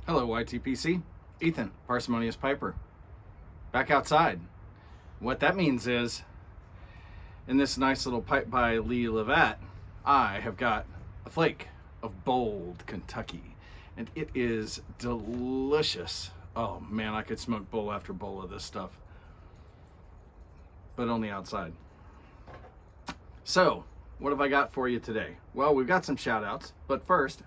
Hello YTPC, Ethan, Parsimonious Piper, back outside. What that means is, in this nice little pipe by Lee Levat, I have got a flake of bold Kentucky, and it is delicious. Oh man, I could smoke bowl after bowl of this stuff, but only outside. So, what have I got for you today? Well, we've got some shout outs, but first,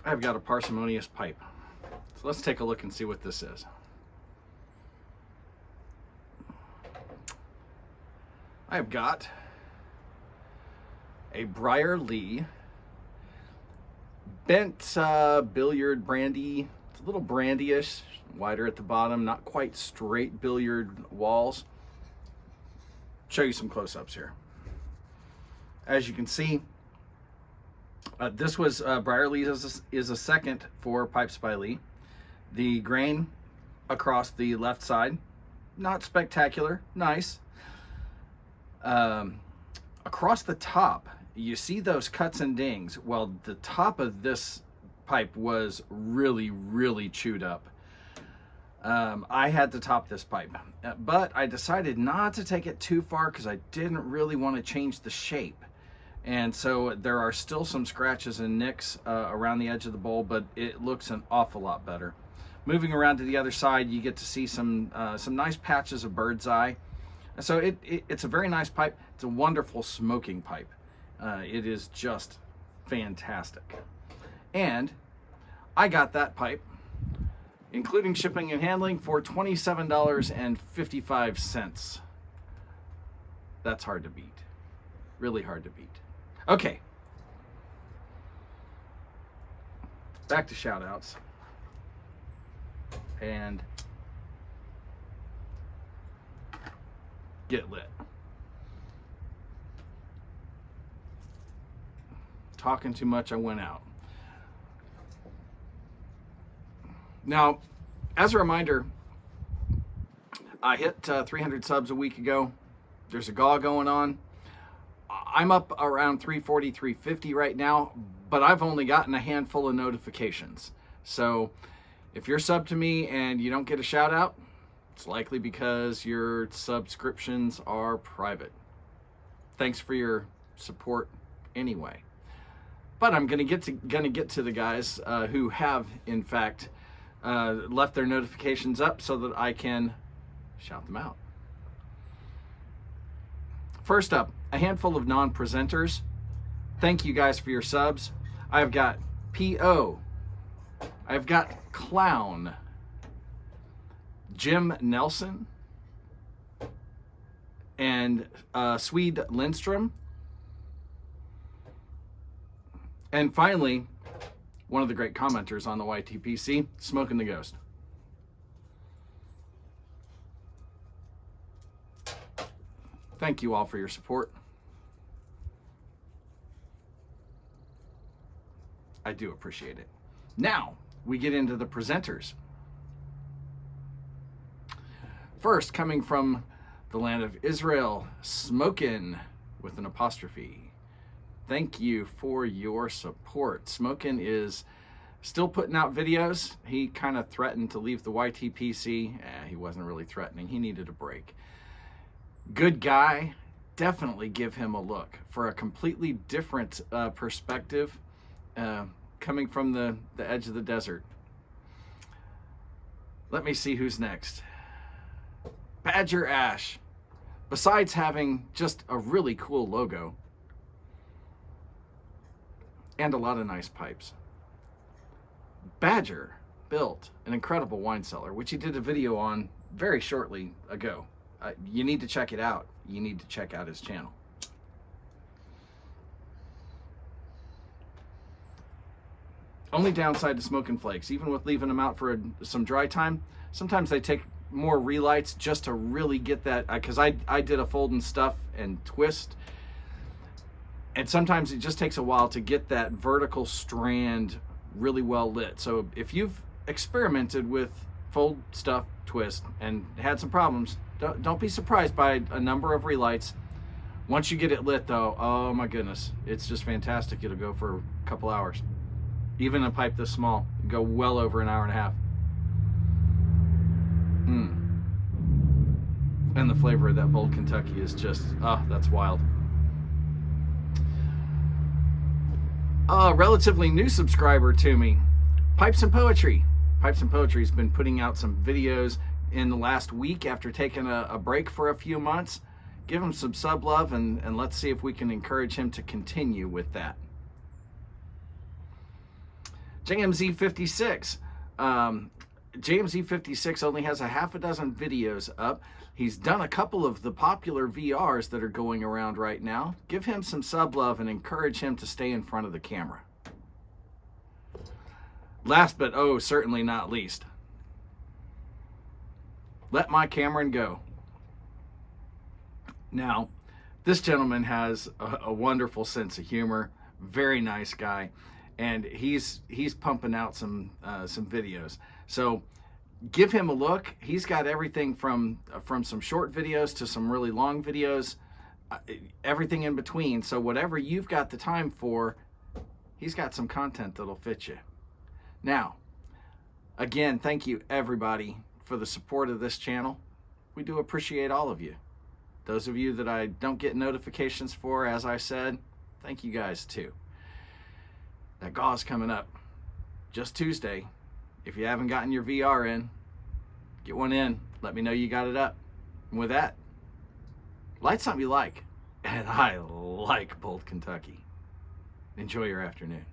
I've got a Parsimonious pipe. So let's take a look and see what this is. I've got a Briarlee bent billiard brandy. It's a little brandy-ish, wider at the bottom, not quite straight billiard walls. Show you some close-ups here. As you can see, this was Briarlee is a second for Pipes by Lee. The grain across the left side, not spectacular, nice. Across the top, you see those cuts and dings. Well, the top of this pipe was really chewed up. I had to top this pipe, but I decided not to take it too far because I didn't really want to change the shape. And so there are still some scratches and nicks around the edge of the bowl, but it looks an awful lot better. Moving around to the other side, you get to see some nice patches of bird's eye. So it's a very nice pipe. It's a wonderful smoking pipe. It is just fantastic. And I got that pipe, including shipping and handling, for $27.55. That's hard to beat. Really hard to beat. Okay, back to shout outs. And get lit. Talking too much, I went out. Now, as a reminder, I hit 300 subs a week ago. There's a GAW going on. I'm up around 340, 350 right now, but I've only gotten a handful of notifications. So if you're sub to me and you don't get a shout out, it's likely because your subscriptions are private. Thanks for your support anyway. But I'm gonna get to the guys who have in fact left their notifications up so that I can shout them out. First up, a handful of non-presenters. Thank you guys for your subs. I've got P.O. I've got Clown, Jim Nelson, and Swede Lindstrom. And finally, one of the great commenters on the YTPC, Smokin the Ghost. Thank you all for your support. I do appreciate it. Now, we get into the presenters. First, coming from the land of Israel, Smokin with an apostrophe. Thank you for your support. Smokin is still putting out videos. He kind of threatened to leave the YTPC. He wasn't really threatening. He needed a break. Good guy. Definitely give him a look for a completely different perspective coming from the edge of the desert. Let me see who's next. Badger Ash. Besides having just a really cool logo and a lot of nice pipes, Badger built an incredible wine cellar, which he did a video on very shortly ago. You need to check it out. You need to check out his channel. Only downside to smoking flakes, even with leaving them out for some dry time, sometimes they take more relights just to really get that, because I did a fold and stuff and twist, and sometimes it just takes a while to get that vertical strand really well lit. So if you've experimented with fold, stuff, twist, and had some problems, don't be surprised by a number of relights. Once you get it lit though, oh my goodness, it's just fantastic. It'll go for a couple hours. Even a pipe this small, go well over an hour and a half. And the flavor of that Bold Kentucky is just, oh, that's wild. A relatively new subscriber to me, Pipes and Poetry. Pipes and Poetry has been putting out some videos in the last week after taking a break for a few months. Give him some sub love, and let's see if we can encourage him to continue with that. JMZ56. JMZ56 only has a half a dozen videos up. He's done a couple of the popular VRs that are going around right now. Give him some sub love and encourage him to stay in front of the camera. Last but certainly not least, LetMyCameronGo. Now, this gentleman has a wonderful sense of humor, very nice guy, and he's pumping out some videos. So give him a look. He's got everything from some short videos to some really long videos, everything in between. So whatever you've got the time for, he's got some content that'll fit you. Now, again, thank you everybody for the support of this channel. We do appreciate all of you. Those of you that I don't get notifications for, as I said, thank you guys too. That GAW's coming up just Tuesday. If you haven't gotten your VR in, get one in. Let me know you got it up. And with that, light something you like. And I like Bold Kentucky. Enjoy your afternoon.